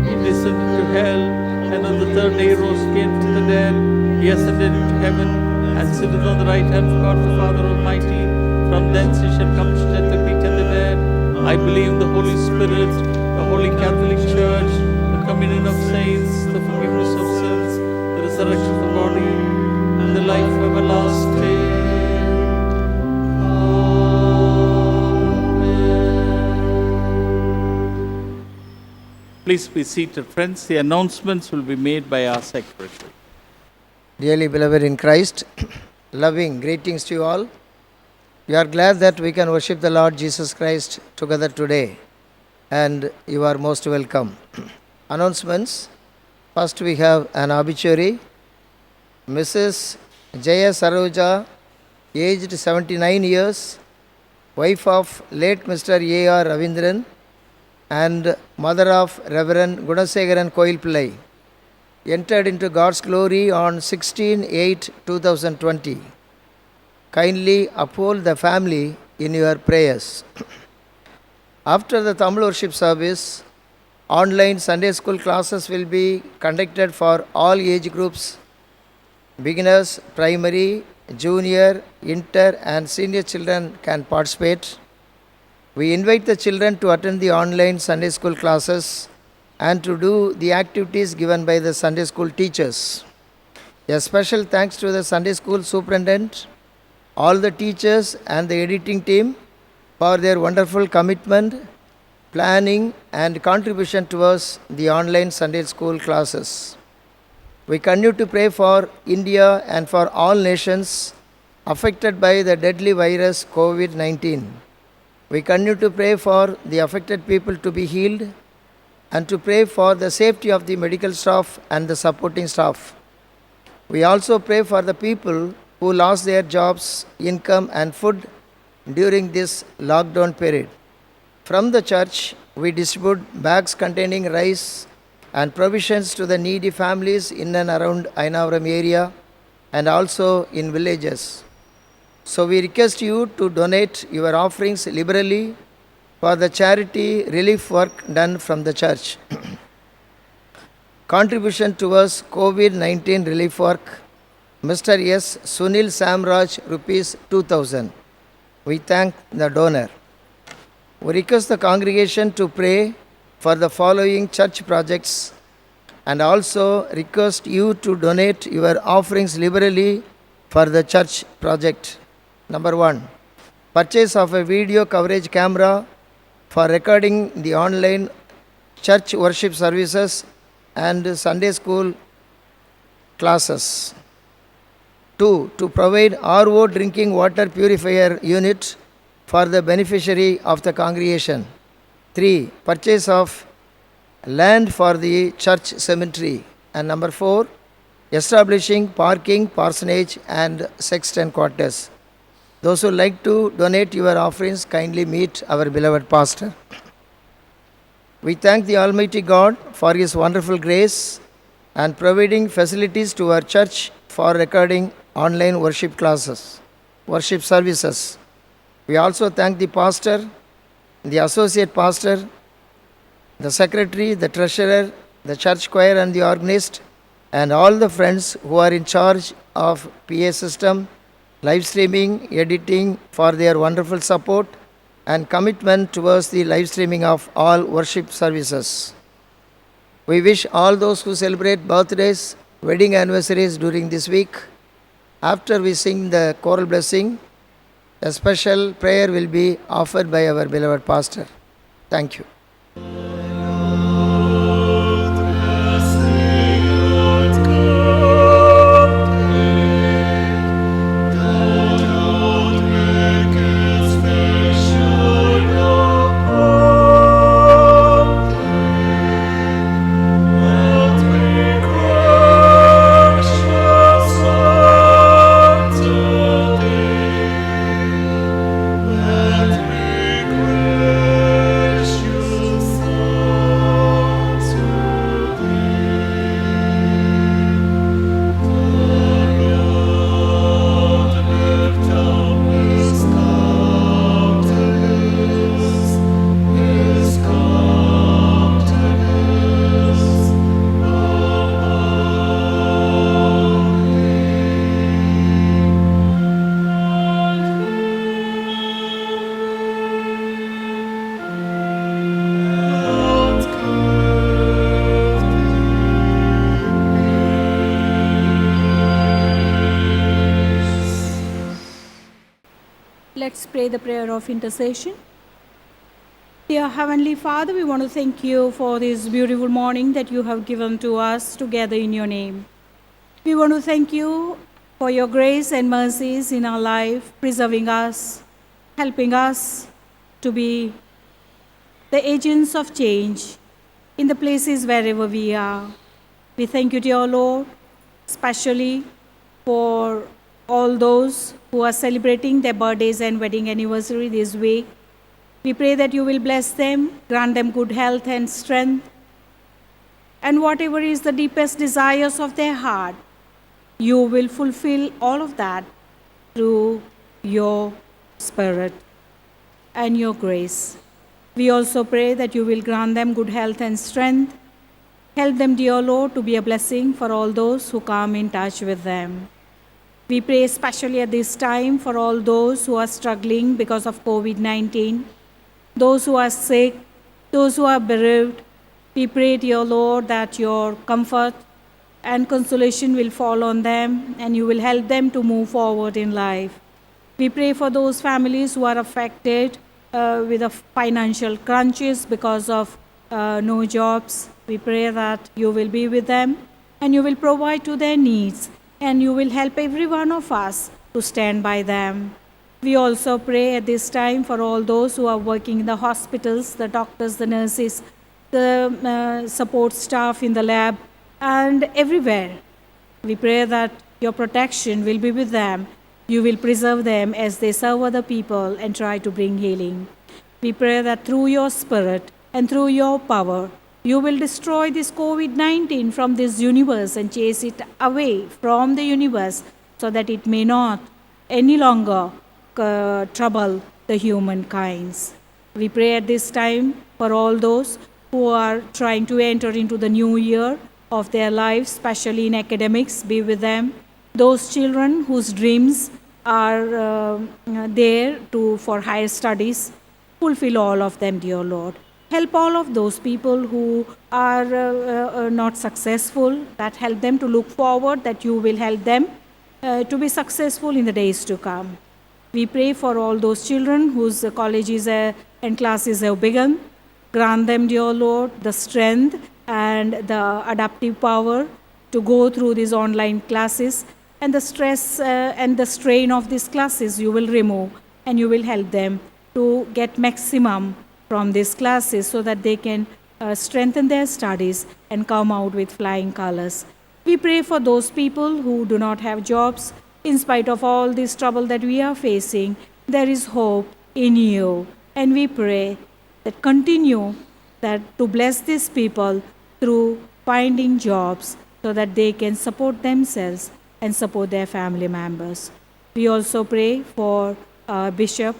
He descended to hell, and on the third day rose again from the dead. He ascended into heaven, and sitteth on the right hand of God the Father Almighty. From thence He shall come to judge the quick and the dead. I believe in the Holy Spirit, the Holy Catholic Church, the communion of saints, the forgiveness of sins, the resurrection of the body, and the life everlasting. Amen. Please be seated, friends. The announcements will be made by our secretary. Dearly beloved in Christ, loving greetings to you all. We are glad that we can worship the Lord Jesus Christ together today, and you are most welcome. Announcements. First, we have an obituary. Mrs. Jaya Saroja, aged 79 years, wife of late Mr. A.R. Ravindran and mother of Reverend Gunasegaran Koil Pillai, entered into God's glory on 16/8/2020. Kindly uphold the family in your prayers. After the Tamil worship service, online Sunday school classes will be conducted for all age groups. Beginners, primary, junior, inter and senior children can participate. We invite the children to attend the online Sunday school classes and to do the activities given by the Sunday school teachers. A special thanks to the Sunday school superintendent, all the teachers and the editing team for their wonderful commitment, planning and contribution towards the online Sunday school classes. We continue to pray for India and for all nations affected by the deadly virus COVID-19. We continue to pray for the affected people to be healed and to pray for the safety of the medical staff and the supporting staff. We also pray for the people who lost their jobs, income and food during this lockdown period. From the church, we distribute bags containing rice and provisions to the needy families in and around Ainavuram area and also in villages. So we request you to donate your offerings liberally for the charity relief work done from the church. Contribution towards COVID-19 relief work, Mr. S. Sunil Samraj, rupees 2,000. We thank the donor. We request the congregation to pray for the following church projects and also request you to donate your offerings liberally for the church project. Number 1, purchase of a video coverage camera for recording the online church worship services and Sunday school classes. 2, to provide RO drinking water purifier unit for the beneficiary of the congregation. 3, purchase of land for the church cemetery. And number 4, establishing parking, parsonage, and sexton quarters. Those who like to donate your offerings, kindly meet our beloved pastor. We thank the Almighty God for His wonderful grace and providing facilities to our church for recording online worship classes, worship services. We also thank the pastor, the associate pastor, the secretary, the treasurer, the church choir and the organist, and all the friends who are in charge of PA system, live streaming, editing for their wonderful support and commitment towards the live streaming of all worship services. We wish all those who celebrate birthdays, wedding anniversaries during this week. After we sing the choral blessing, a special prayer will be offered by our beloved pastor. Thank you. Let's pray the prayer of intercession. Dear Heavenly Father, we want to thank you for this beautiful morning that you have given to us together in your name. We want to thank you for your grace and mercies in our life, preserving us, helping us to be the agents of change in the places wherever we are. We thank you, dear Lord, especially for all those who are celebrating their birthdays and wedding anniversary this week. We pray that you will bless them, grant them good health and strength, and whatever is the deepest desires of their heart, you will fulfill all of that through your Spirit and your grace. We also pray that you will grant them good health and strength. Help them, dear Lord, to be a blessing for all those who come in touch with them. We pray especially at this time for all those who are struggling because of COVID-19, those who are sick, those who are bereaved. We pray, dear Lord, that your comfort and consolation will fall on them and you will help them to move forward in life. We pray for those families who are affected with the financial crunches because of no jobs. We pray that you will be with them and you will provide to their needs, and you will help every one of us to stand by them. We also pray at this time for all those who are working in the hospitals, the doctors, the nurses, the support staff in the lab, and everywhere. We pray that your protection will be with them. You will preserve them as they serve other people and try to bring healing. We pray that through your Spirit and through your power, you will destroy this COVID-19 from this universe and chase it away from the universe so that it may not any longer trouble the humankind. We pray at this time for all those who are trying to enter into the new year of their lives, especially in academics. Be with them. Those children whose dreams are there for higher studies, fulfill all of them, dear Lord. Help all of those people who are not successful, that help them to look forward, that you will help them to be successful in the days to come. We pray for all those children whose colleges and classes have begun. Grant them, dear Lord, the strength and the adaptive power to go through these online classes, and the stress and the strain of these classes you will remove, and you will help them to get maximum from these classes so that they can strengthen their studies, and come out with flying colors. We pray for those people who do not have jobs. In spite of all this trouble that we are facing, there is hope in you. And we pray that continue that to bless these people through finding jobs so that they can support themselves and support their family members. We also pray for Bishop.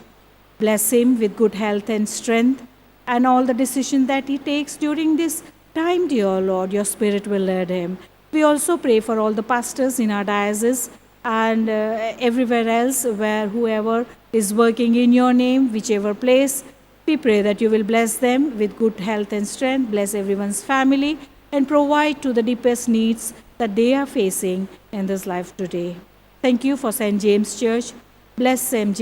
Bless him with good health and strength and all the decisions that he takes during this time, dear Lord. Your Spirit will lead him. We also pray for all the pastors in our diocese and everywhere else where whoever is working in your name, whichever place. We pray that you will bless them with good health and strength, bless everyone's family, and provide to the deepest needs that they are facing in this life today. Thank you for St. James Church. Bless St.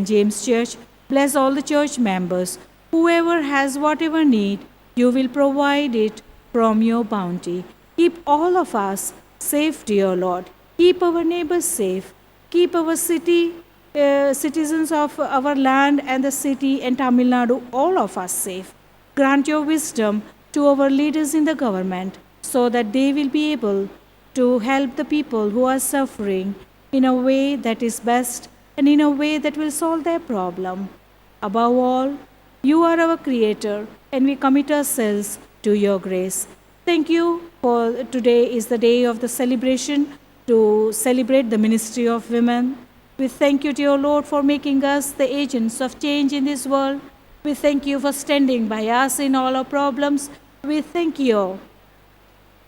James Church. Bless all the church members. Whoever has whatever need, you will provide it from your bounty. Keep all of us safe, dear Lord. Keep our neighbors safe. Keep our citizens of our land and the city and Tamil Nadu, all of us safe. Grant your wisdom to our leaders in the government so that they will be able to help the people who are suffering in a way that is best and in a way that will solve their problem. Above all, you are our Creator, and we commit ourselves to your grace. Thank you for today is the day of the celebration to celebrate the ministry of women. We thank you, dear Lord, for making us the agents of change in this world. We thank you for standing by us in all our problems. We thank you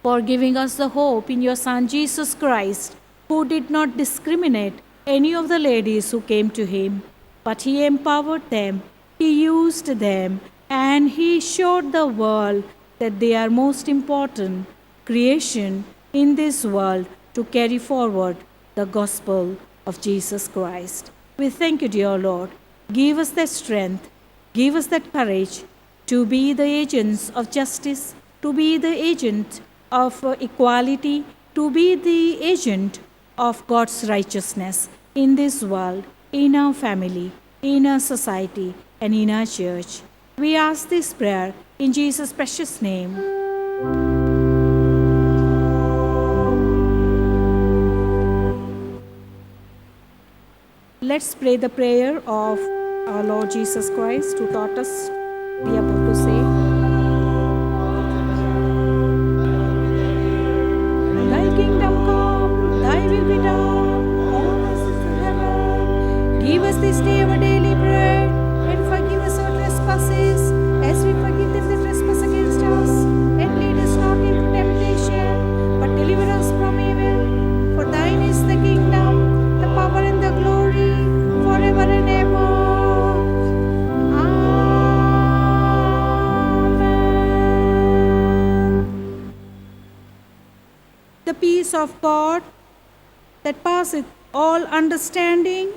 for giving us the hope in your Son, Jesus Christ, who did not discriminate any of the ladies who came to him, but he empowered them, he used them, and he showed the world that they are most important creation in this world to carry forward the gospel of Jesus Christ. We thank you, dear Lord. Give us that strength, give us that courage to be the agents of justice, to be the agent of equality, to be the agent of God's righteousness in this world, in our family, in our society, and in our church. We ask this prayer in Jesus' precious name. Let's pray the prayer of our Lord Jesus Christ who taught us to be able to say, Thy kingdom come, thy will be done, on earth as in heaven. Give us this day our daily bread, and forgive us our trespasses, as we forgive them that trespass against us. And lead us not into temptation, but deliver us from evil. For thine is the kingdom, the power and the glory, forever and ever. Amen. The peace of God that passeth all understanding,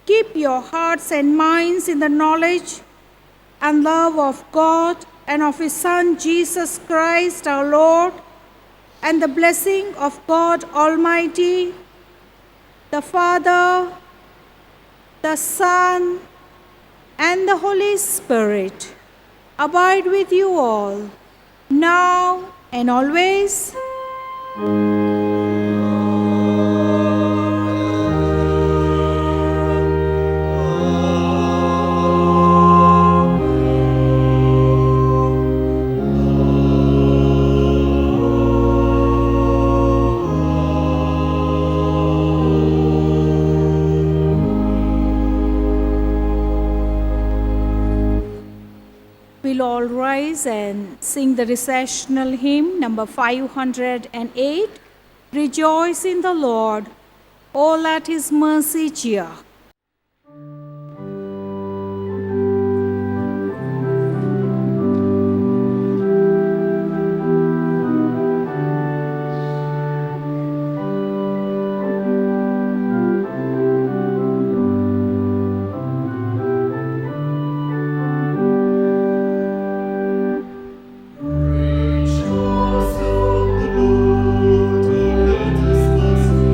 keep your hearts and minds in the knowledge and love of God and of his Son Jesus Christ our Lord, and the blessing of God Almighty, the Father, the Son, and the Holy Spirit abide with you all, now and always. We'll all rise and sing the recessional hymn number 508. Rejoice in the Lord, all let his mercy cheer. Rejoice, O the Lord, let his mercy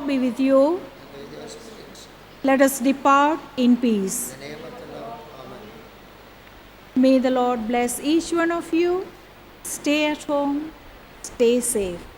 be with you. Let us depart in peace. May the Lord bless each one of you. Stay at home. Stay safe.